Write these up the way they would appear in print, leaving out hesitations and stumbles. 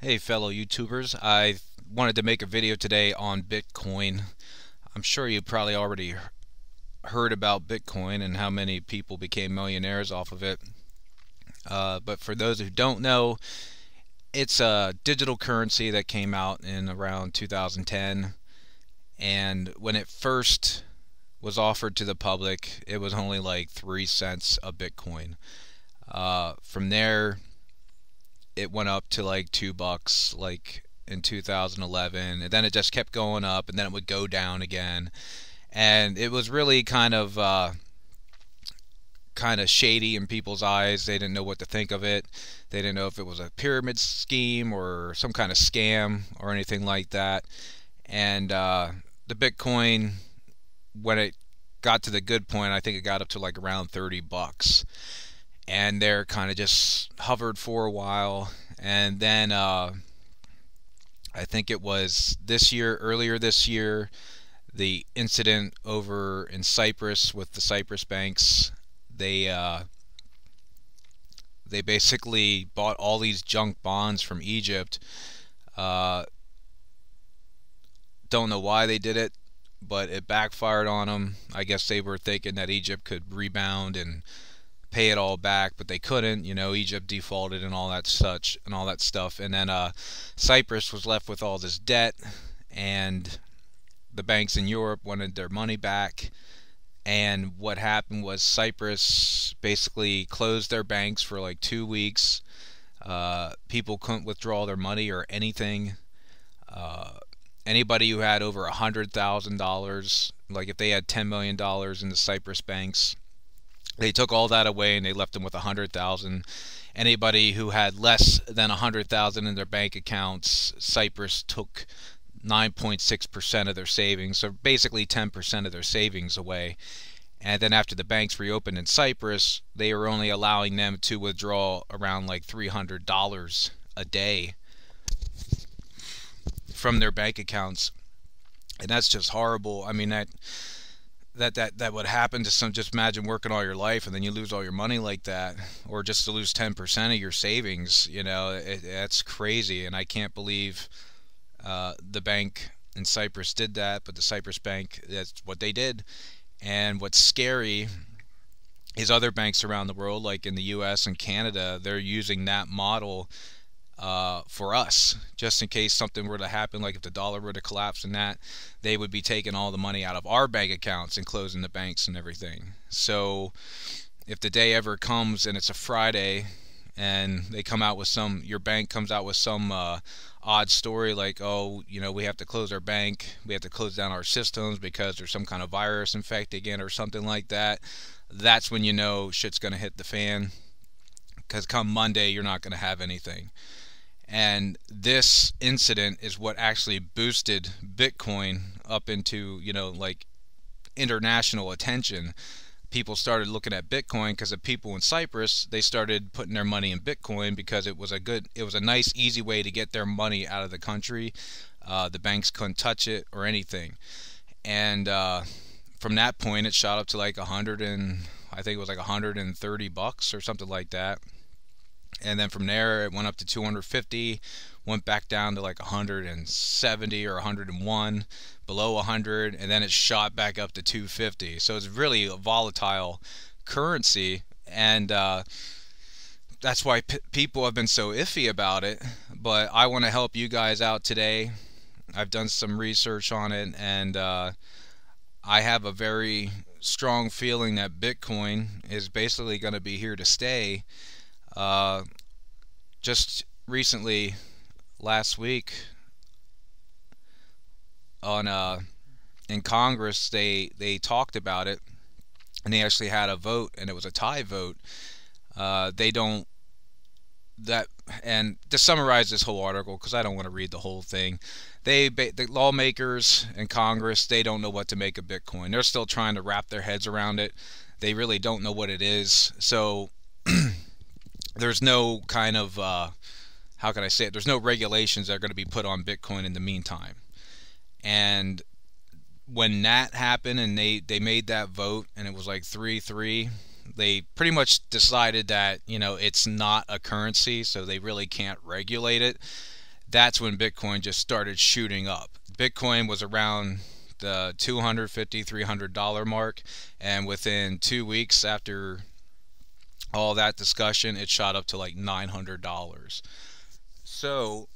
Hey fellow YouTubers, I wanted to make a video today on Bitcoin. I'm sure you probably already heard about Bitcoin and how many people became millionaires off of it. But for those who don't know, it's a digital currency that came out in around 2010. And when it first was offered to the public, it was only like 3 cents a Bitcoin. From there, it went up to like $2 like in 2011, and then it just kept going up, and then it would go down again, and it was really kind of shady in people's eyes. They didn't know what to think of it. They didn't know if it was a pyramid scheme or some kind of scam or anything like that. And the Bitcoin, when it got to the good point, I think it got up to like around $30, and there kind of just hovered for a while, and then I think it was earlier this year, the incident over in Cyprus with the Cyprus banks. They basically bought all these junk bonds from Egypt. Don't know why they did it, but it backfired on them. I guess they were thinking that Egypt could rebound and pay it all back, but they couldn't. Egypt defaulted and all that stuff, and then Cyprus was left with all this debt, and the banks in Europe wanted their money back. And what happened was Cyprus basically closed their banks for like 2 weeks. People couldn't withdraw their money or anything. Anybody who had over $100,000, like if they had $10 million in the Cyprus banks, they took all that away and they left them with 100,000. Anybody who had less than 100,000 in their bank accounts, Cyprus took 9.6% of their savings, so basically 10% of their savings away. And then after the banks reopened in Cyprus, they were only allowing them to withdraw around like $300 a day from their bank accounts. And that's just horrible. I mean, that would happen to some. Just imagine working all your life and then you lose all your money like that, or just to lose 10% of your savings. That's crazy, and I can't believe the bank in Cyprus did that. But the Cyprus bank, that's what they did. And what's scary is other banks around the world, like in the US and Canada, they're using that model for us, just in case something were to happen, like if the dollar were to collapse and that, they would be taking all the money out of our bank accounts and closing the banks and everything. So if the day ever comes and it's a Friday and they come out with your bank comes out with some odd story like, oh, we have to close our bank, we have to close down our systems because there's some kind of virus infecting it or something like that, that's when shit's gonna hit the fan, because come Monday you're not gonna have anything. And this incident is what actually boosted Bitcoin up into, like international attention. People started looking at Bitcoin because the people in Cyprus, they started putting their money in Bitcoin because it was a nice, easy way to get their money out of the country. The banks couldn't touch it or anything. And from that point, it shot up to like I think it was like $130 or something like that. And then from there it went up to 250, went back down to like 170 or 101, below 100, and then it shot back up to 250. So it's really a volatile currency, and that's why people have been so iffy about it. But I want to help you guys out today. I've done some research on it, and I have a very strong feeling that Bitcoin is basically going to be here to stay. Just recently, last week, in Congress, they talked about it, and they actually had a vote, and it was a tie vote. And to summarize this whole article, because I don't want to read the whole thing, the lawmakers in Congress, they don't know what to make of Bitcoin. They're still trying to wrap their heads around it. They really don't know what it is. So there's no kind of how can I say it? There's no regulations that are going to be put on Bitcoin in the meantime. And when that happened and they made that vote and it was like 3-3, they pretty much decided that, it's not a currency, so they really can't regulate it. that's when Bitcoin just started shooting up. Bitcoin was around the $250, $300 mark, and within 2 weeks after all that discussion, it shot up to like $900. So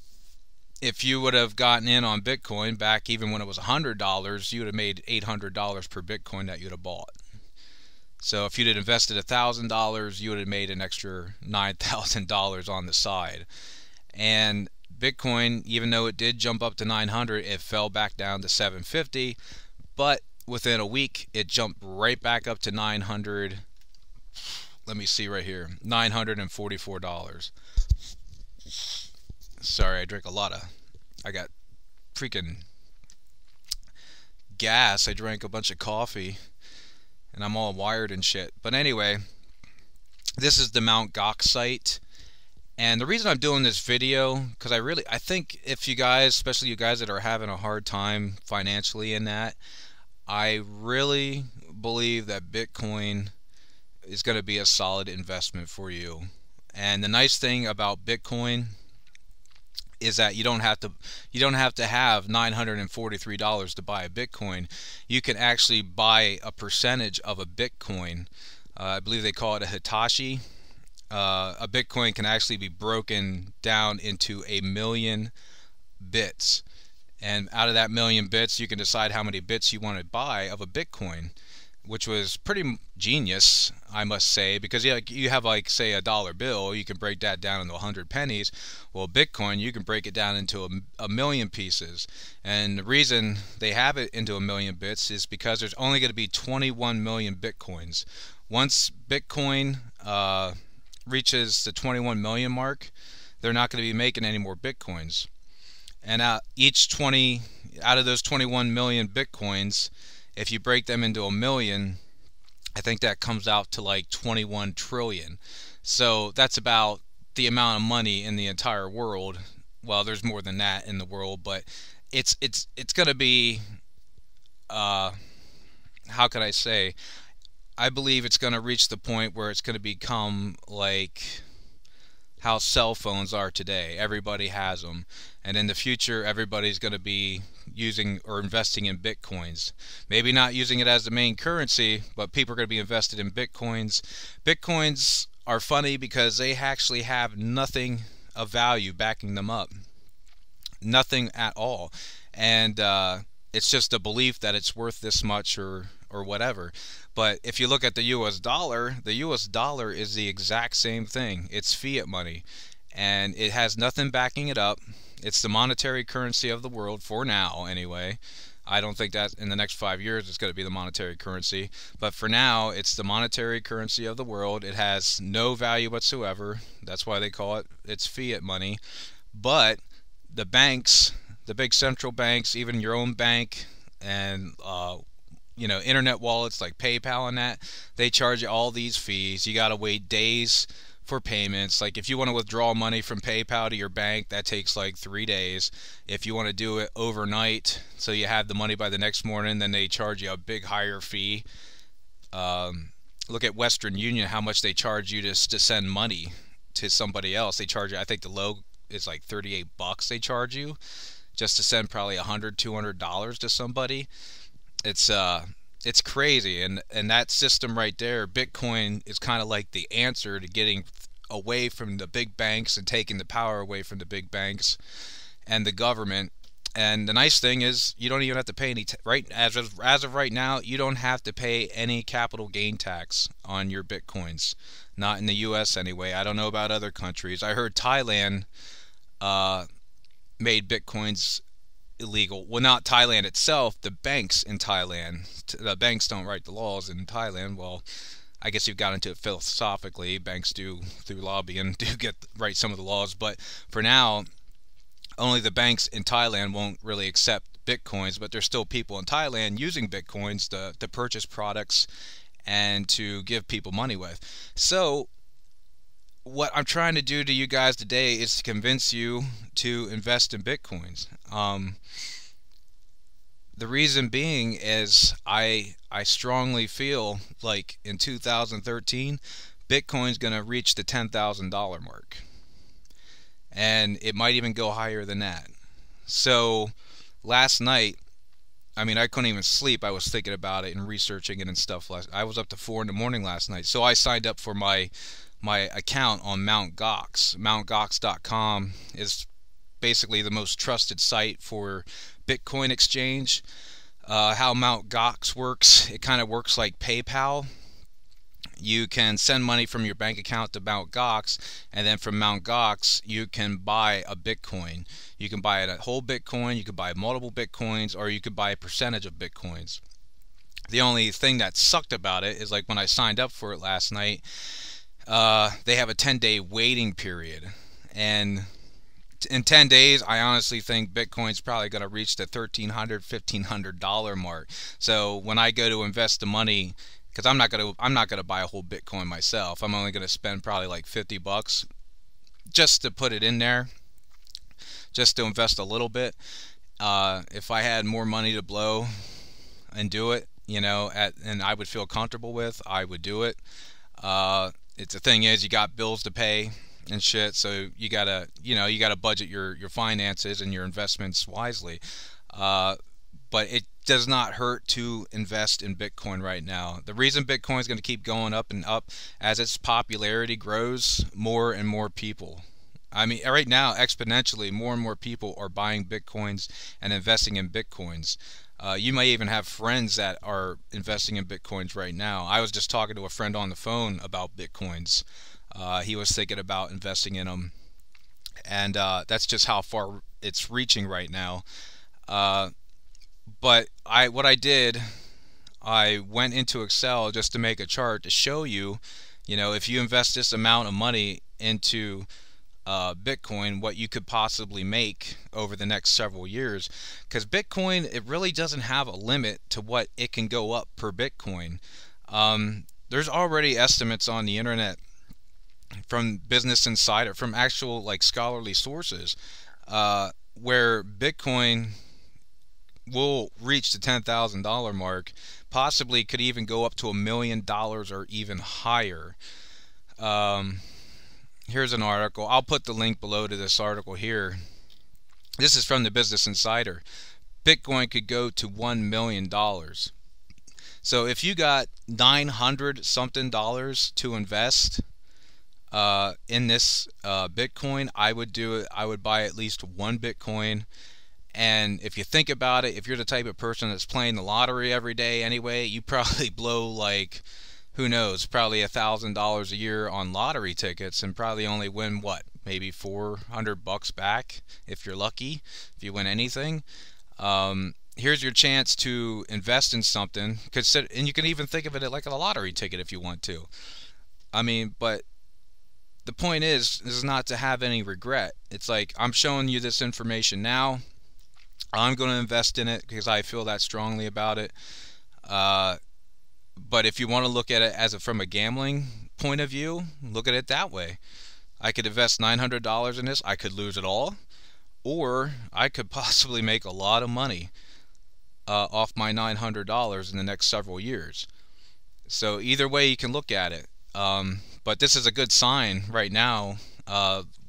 if you would have gotten in on Bitcoin back even when it was $100, you would have made $800 per Bitcoin that you'd have bought. So if you'd have invested $1,000, you would have made an extra $9,000 on the side. And Bitcoin, even though it did jump up to 900, it fell back down to 750. But within a week, it jumped right back up to 900. Let me see right here, $944. Sorry, I drank a lot of. I got freaking gas. I drank a bunch of coffee, and I'm all wired and shit. But anyway, this is the Mt. Gox site. And the reason I'm doing this video, because I think if you guys, especially you guys that are having a hard time financially in that, I really believe that Bitcoin is going to be a solid investment for you. And the nice thing about Bitcoin is that you don't have to have $943 to buy a Bitcoin. You can actually buy a percentage of a Bitcoin. I believe they call it a Hitachi. A Bitcoin can actually be broken down into 1,000,000 bits, and out of that 1,000,000 bits you can decide how many bits you want to buy of a Bitcoin, which was pretty genius, I must say, because you have like say a dollar bill, you can break that down into 100 pennies. Well, Bitcoin, you can break it down into a million pieces, and the reason they have it into 1,000,000 bits is because there's only going to be 21 million Bitcoins. Once Bitcoin reaches the 21 million mark, they're not going to be making any more Bitcoins. And out of those 21 million Bitcoins, if you break them into a million, I think that comes out to like 21 trillion. So that's about the amount of money in the entire world. Well, there's more than that in the world, but it's going to be how could I say, I believe it's going to reach the point where it's going to become like how cell phones are today. Everybody has them, and in the future everybody's going to be using or investing in Bitcoins. Maybe not using it as the main currency, but people are going to be invested in Bitcoins. Bitcoins are funny because they actually have nothing of value backing them up. Nothing at all. And it's just a belief that it's worth this much or whatever. But if you look at the US dollar is the exact same thing. It's fiat money, and it has nothing backing it up. It's the monetary currency of the world for now anyway. I don't think that in the next 5 years it's going to be the monetary currency, but for now it's the monetary currency of the world. It has no value whatsoever. That's why they call it's fiat money. But the banks, the big central banks, even your own bank, and internet wallets like PayPal and that, they charge you all these fees. You gotta wait days for payments. Like if you want to withdraw money from PayPal to your bank, that takes like 3 days. If you want to do it overnight, so you have the money by the next morning, then they charge you a big higher fee. Look at Western Union, how much they charge you to send money to somebody else. They charge you, I think the low is like $38 they charge you just to send probably $100, $200 to somebody. It's crazy, and that system right there, Bitcoin, is kind of like the answer to getting away from the big banks and taking the power away from the big banks and the government. And the nice thing is you don't even have to pay any as of right now, you don't have to pay any capital gain tax on your Bitcoins. Not in the US anyway. I don't know about other countries. I heard Thailand made Bitcoins illegal. Well, not Thailand itself, the banks in Thailand. The banks don't write the laws in Thailand. Well, I guess you've got into it philosophically. Banks do, through lobbying, do write some of the laws, but for now only the banks in Thailand won't really accept Bitcoins, but there's still people in Thailand using Bitcoins to purchase products and to give people money with. So what I'm trying to do to you guys today is to convince you to invest in Bitcoins. The reason being is I strongly feel like in 2013 Bitcoin's going to reach the $10,000 mark. and it might even go higher than that. So last night, I mean, I couldn't even sleep. I was thinking about it and researching it and stuff. I was up to 4 in the morning last night. So I signed up for my account on Mt. Gox. MountGox.com is basically the most trusted site for Bitcoin exchange. How Mt. Gox works, it kind of works like PayPal. You can send money from your bank account to Mt. Gox, and then from Mt. Gox you can buy a Bitcoin. You can buy a whole Bitcoin, you could buy multiple Bitcoins, or you could buy a percentage of Bitcoins. The only thing that sucked about it is, like, when I signed up for it last night, they have a 10-day waiting period, and in 10 days I honestly think Bitcoin's probably going to reach the $1,300, $1,500 mark. So when I go to invest the money, because I'm not gonna buy a whole Bitcoin myself. I'm only gonna spend probably like $50 just to put it in there, just to invest a little bit. If I had more money to blow and do it, and I would feel comfortable with, I would do it. The thing is, you got bills to pay and shit, so you gotta budget your finances and your investments wisely. But it does not hurt to invest in Bitcoin right now. The reason Bitcoin is going to keep going up and up as its popularity grows, more and more people. I mean, right now, exponentially, more and more people are buying Bitcoins and investing in Bitcoins. You may even have friends that are investing in Bitcoins right now. I was just talking to a friend on the phone about Bitcoins. He was thinking about investing in them. And that's just how far it's reaching right now. But what I did, I went into Excel just to make a chart to show you, if you invest this amount of money into Bitcoin, what you could possibly make over the next several years. Because Bitcoin, it really doesn't have a limit to what it can go up per Bitcoin. There's already estimates on the internet from Business Insider, from actual like scholarly sources, where Bitcoin will reach the $10,000 mark, possibly could even go up to $1 million or even higher. Here's an article. I'll put the link below to this article here. This is from the Business Insider. Bitcoin could go to $1 million. So if you got $900 something to invest in this Bitcoin, I would do it. I would buy at least one Bitcoin. And if you think about it, if you're the type of person that's playing the lottery every day anyway, you probably blow, like, who knows, probably $1,000 a year on lottery tickets, and probably only win, what, maybe $400 back if you're lucky, if you win anything. Here's your chance to invest in something, and you can even think of it like a lottery ticket if you want to. I mean, but the point is not to have any regret. It's like, I'm showing you this information now. I'm going to invest in it because I feel that strongly about it. But if you want to look at it from a gambling point of view, look at it that way. I could invest $900 in this. I could lose it all. Or I could possibly make a lot of money off my $900 in the next several years. So either way you can look at it. But this is a good sign right now.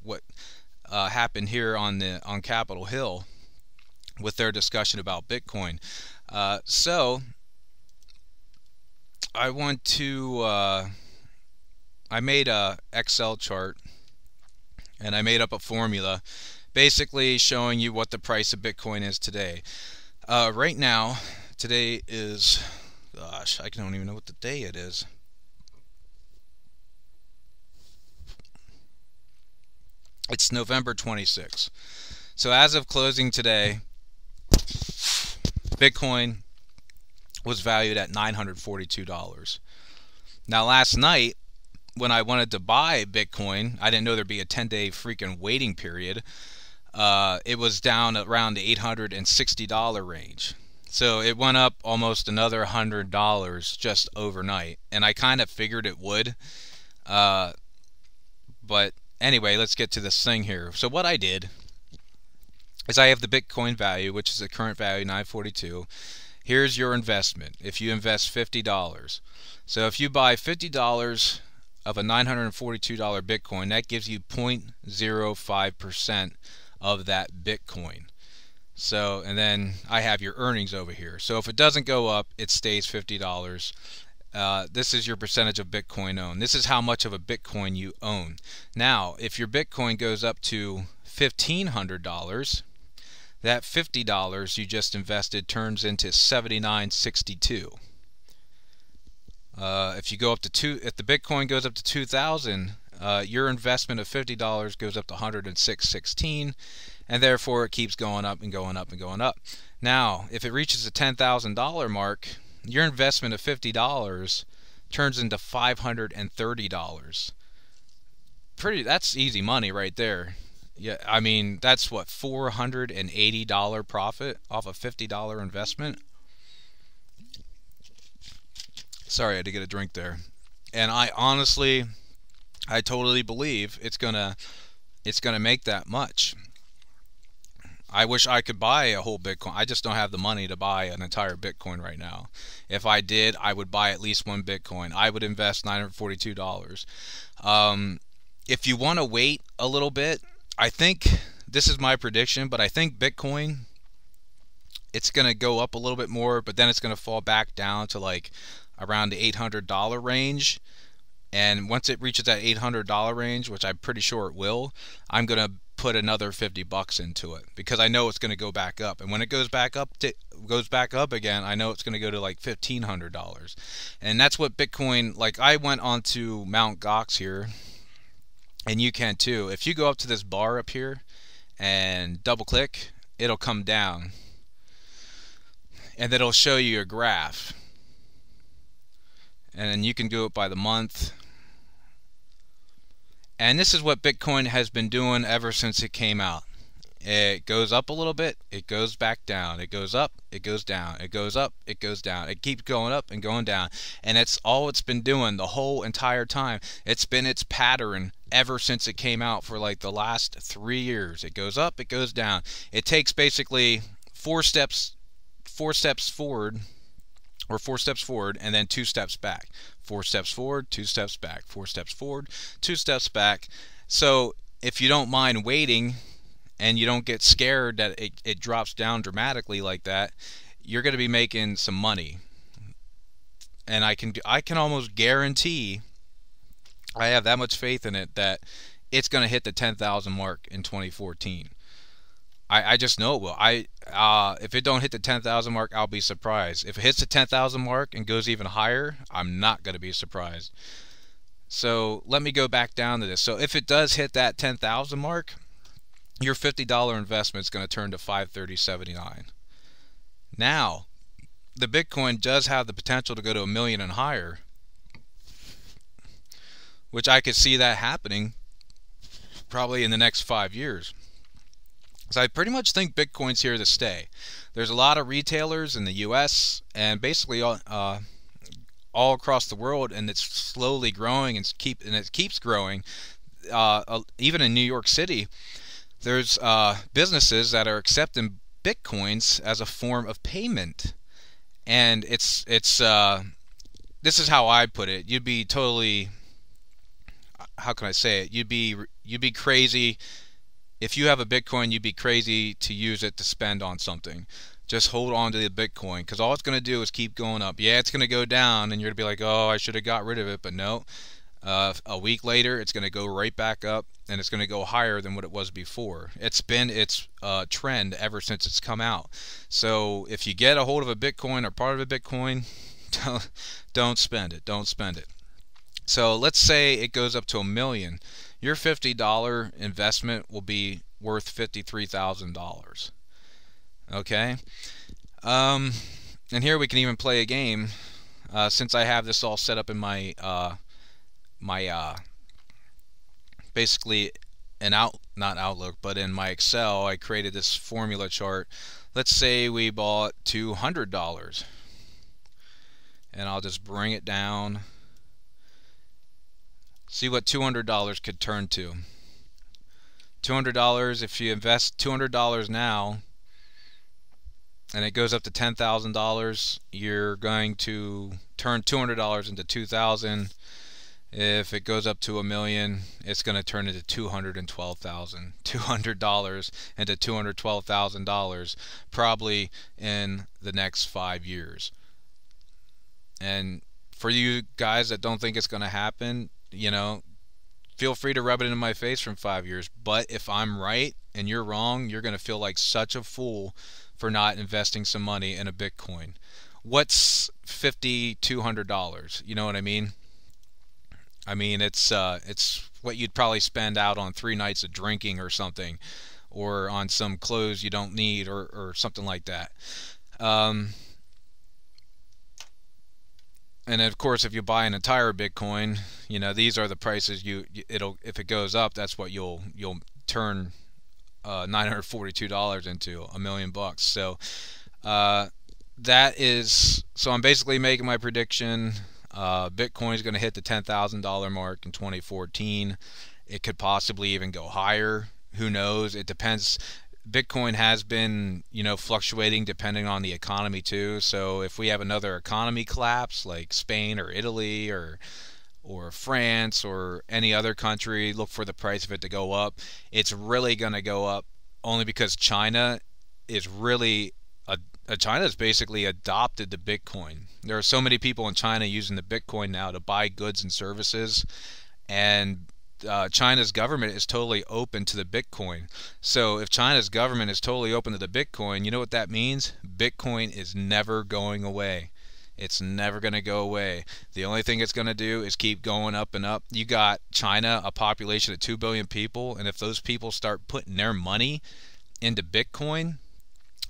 What happened here on Capitol Hill with their discussion about Bitcoin. So I want to I made a Excel chart, and I made up a formula basically showing you what the price of Bitcoin is today. Right now, today is, gosh, I don't even know what the day it is. It's November 26th. So as of closing today, Bitcoin was valued at $942. Now last night, when I wanted to buy Bitcoin, I didn't know there'd be a 10-day freaking waiting period. It was down around the $860 range. So it went up almost another $100 just overnight. And I kind of figured it would. But anyway, let's get to this thing here. So what I did is I have the Bitcoin value, which is the current value, 942. Here's your investment. If you invest $50. So if you buy $50 of a $942 Bitcoin, that gives you 0.05% of that Bitcoin. So, and then I have your earnings over here. So if it doesn't go up, it stays $50. This is your percentage of Bitcoin owned. This is how much of a Bitcoin you own. Now, if your Bitcoin goes up to $1,500, that $50 you just invested turns into $79.62. If you go up to if the Bitcoin goes up to 2,000, your investment of $50 goes up to $106.16, and therefore it keeps going up and going up and going up. Now, if it reaches the $10,000 mark, your investment of $50 turns into $530. That's easy money right there. Yeah, I mean, that's what, $480 profit off a $50 investment. Sorry, I had to get a drink there. And I totally believe it's gonna make that much. I wish I could buy a whole Bitcoin. I just don't have the money to buy an entire Bitcoin right now. If I did, I would buy at least one Bitcoin. I would invest $942. If you want to wait a little bit, I think, this is my prediction, but I think Bitcoin, it's going to go up a little bit more, but then it's going to fall back down to like around the $800 range. And once it reaches that $800 range, which I'm pretty sure it will, I'm going to put another $50 into it, because I know it's going to go back up. And when it goes back up again, I know it's going to go to like $1,500. And that's what Bitcoin, like, I went onto Mt. Gox here, and you can too. If you go up to this bar up here and double click, it'll come down, and then it'll show you a graph, and then you can do it by the month. And this is what Bitcoin has been doing ever since it came out. It goes up a little bit, it goes back down, it goes up, it goes down, it goes up, it goes down, it keeps going up and going down. And it's all it's been doing the whole entire time. It's been its pattern ever since it came out for like the last 3 years. It goes up, it goes down. It takes basically four steps forward, or 4 steps forward, and then 2 steps back. 4 steps forward, 2 steps back. 4 steps forward, 2 steps back. So if you don't mind waiting, and you don't get scared that it drops down dramatically like that, you're going to be making some money. And I can almost guarantee, I have that much faith in it, that it's going to hit the 10,000 mark in 2014. I just know it will. If it don't hit the 10,000 mark, I'll be surprised. If it hits the 10,000 mark and goes even higher, I'm not going to be surprised. So let me go back down to this. So if it does hit that 10,000 mark, your $50 investment is going to turn to $530.79. Now, the Bitcoin does have the potential to go to $1 million and higher, which I could see that happening probably in the next 5 years. So I pretty much think Bitcoin's here to stay. There's a lot of retailers in the U.S. and basically all across the world, and it's slowly growing, and it keeps growing. Even in New York City, there's businesses that are accepting Bitcoins as a form of payment, and it's this is how I put it. You'd be totally, how can I say it? You'd be crazy. If you have a Bitcoin, you'd be crazy to use it to spend on something. Just hold on to the Bitcoin, because all it's going to do is keep going up. Yeah, it's going to go down, and you're going to be like, oh, I should have got rid of it, but no. A week later, it's going to go right back up, and it's going to go higher than what it was before. It's been its trend ever since it's come out. So if you get a hold of a Bitcoin or part of a Bitcoin, don't spend it. Don't spend it. So let's say it goes up to $1 million. Your $50 investment will be worth $53,000. Okay? And here we can even play a game. Since I have this all set up in my basically not Outlook, but in my Excel, I created this formula chart. Let's say we bought $200, and I'll just bring it down. See what $200 could turn to. $200, if you invest $200 now and it goes up to $10,000, you're going to turn $200 into $2,000. If it goes up to a million, it's going to turn into $212,000 into $212,000 probably in the next 5 years. And for you guys that don't think it's going to happen, feel free to rub it in my face from 5 years. But if I'm right and you're wrong, you're going to feel like such a fool for not investing some money in a Bitcoin. What's $5,200? You know what I mean? I mean, it's what you'd probably spend out on 3 nights of drinking or something, or on some clothes you don't need, or something like that. Um, and of course, if you buy an entire Bitcoin, these are the prices it'll, if it goes up, that's what you'll turn $942 into $1,000,000. So so I'm basically making my prediction. Bitcoin is going to hit the $10,000 mark in 2014. It could possibly even go higher. Who knows? It depends. Bitcoin has been, fluctuating depending on the economy too. So if we have another economy collapse like Spain or Italy or France or any other country, look for the price of it to go up. It's really going to go up only because China is really China's basically adopted the Bitcoin. There are so many people in China using the Bitcoin now to buy goods and services, and China's government is totally open to the Bitcoin. So if China's government is totally open to the Bitcoin, you know what that means? Bitcoin is never going away. It's never going to go away. The only thing it's going to do is keep going up and up. You got China, a population of 2 billion people, and if those people start putting their money into Bitcoin,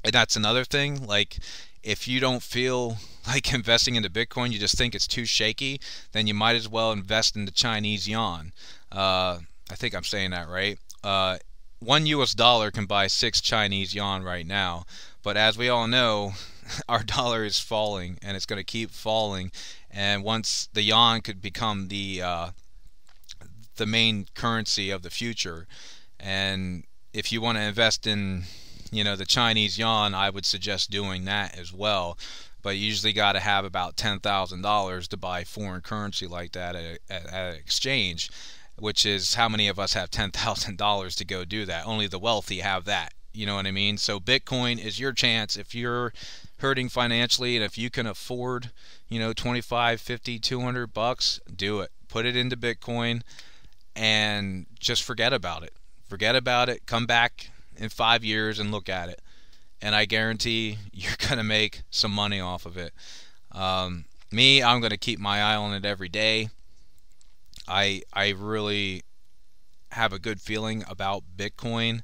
and that's another thing, like if you don't feel like investing into Bitcoin, you just think it's too shaky, then you might as well invest in the Chinese yuan. I think I'm saying that right. $1 can buy 6 Chinese yuan right now, but as we all know, our dollar is falling, and it's going to keep falling. And once the yuan could become the main currency of the future, and if you want to invest in the Chinese yuan, I would suggest doing that as well. But you usually got to have about $10,000 to buy foreign currency like that at an exchange, which is how many of us have $10,000 to go do that? Only the wealthy have that. You know what I mean? So Bitcoin is your chance. If you're hurting financially and if you can afford, 25, 50, $200, do it. Put it into Bitcoin and just forget about it. Forget about it. Come back in 5 years and look at it, and I guarantee you're gonna make some money off of it. Me, I'm gonna keep my eye on it every day. I really have a good feeling about Bitcoin.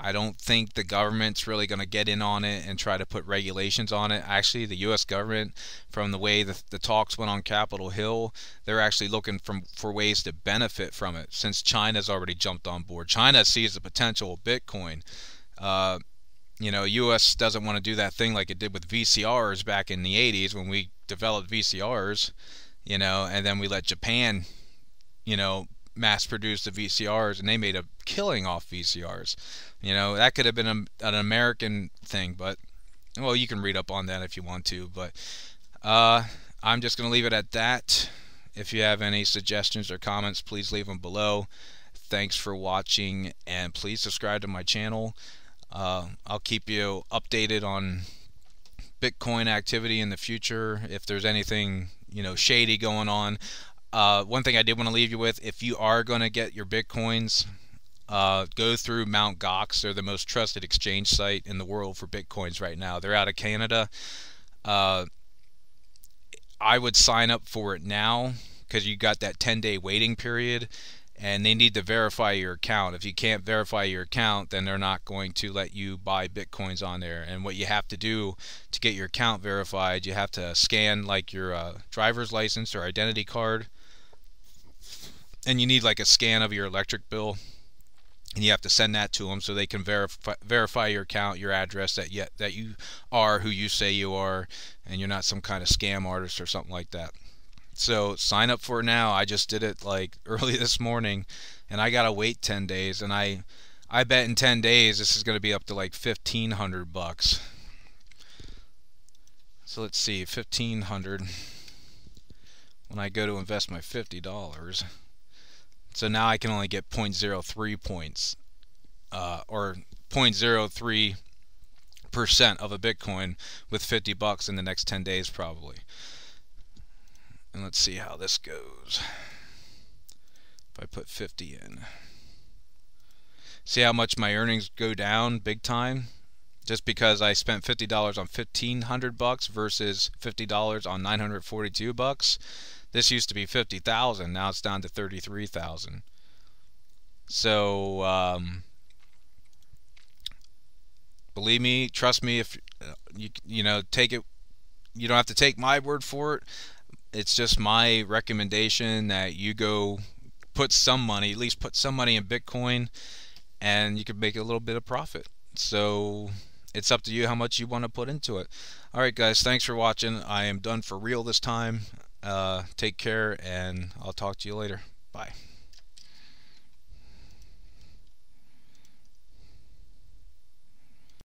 I don't think the government's really going to get in on it and try to put regulations on it. Actually, the U.S. government, from the way the talks went on Capitol Hill, they're actually looking for ways to benefit from it, since China's already jumped on board. China sees the potential of Bitcoin. U.S. doesn't want to do that thing like it did with VCRs back in the 80s when we developed VCRs, and then we let Japan, mass produce the VCRs, and they made a killing off VCRs. That could have been an American thing, but, well, you can read up on that if you want to, but I'm just going to leave it at that. If you have any suggestions or comments, please leave them below. Thanks for watching, and please subscribe to my channel. I'll keep you updated on Bitcoin activity in the future, if there's anything, shady going on. One thing I did want to leave you with, if you are going to get your Bitcoins, go through Mt. Gox. They're the most trusted exchange site in the world for Bitcoins right now. They're out of Canada. I would sign up for it now because you got that 10-day waiting period, and they need to verify your account. If you can't verify your account, then they're not going to let you buy Bitcoins on there. And what you have to do to get your account verified, you have to scan like your driver's license or identity card, and you need like a scan of your electric bill, and you have to send that to them so they can verify your account, your address, that you are who you say you are, and you're not some kind of scam artist or something like that. So sign up for it now. I just did it like early this morning, and I gotta wait 10 days, and I bet in 10 days this is gonna be up to like $1,500. So let's see, 1,500. when I go to invest my $50. So now I can only get 0.03 points, or 0.03% of a Bitcoin with $50 in the next 10 days probably. And let's see how this goes. If I put 50 in. See how much my earnings go down big time? Just because I spent $50 on $1,500 versus $50 on $942. This used to be $50,000. Now it's down to $33,000. So believe me, trust me. If you know, take it. You don't have to take my word for it. It's just my recommendation that you go put some money, at least put some money in Bitcoin, and you could make a little bit of profit. So it's up to you how much you want to put into it. Alright guys, thanks for watching. I am done for real this time. Take care, and I'll talk to you later. Bye.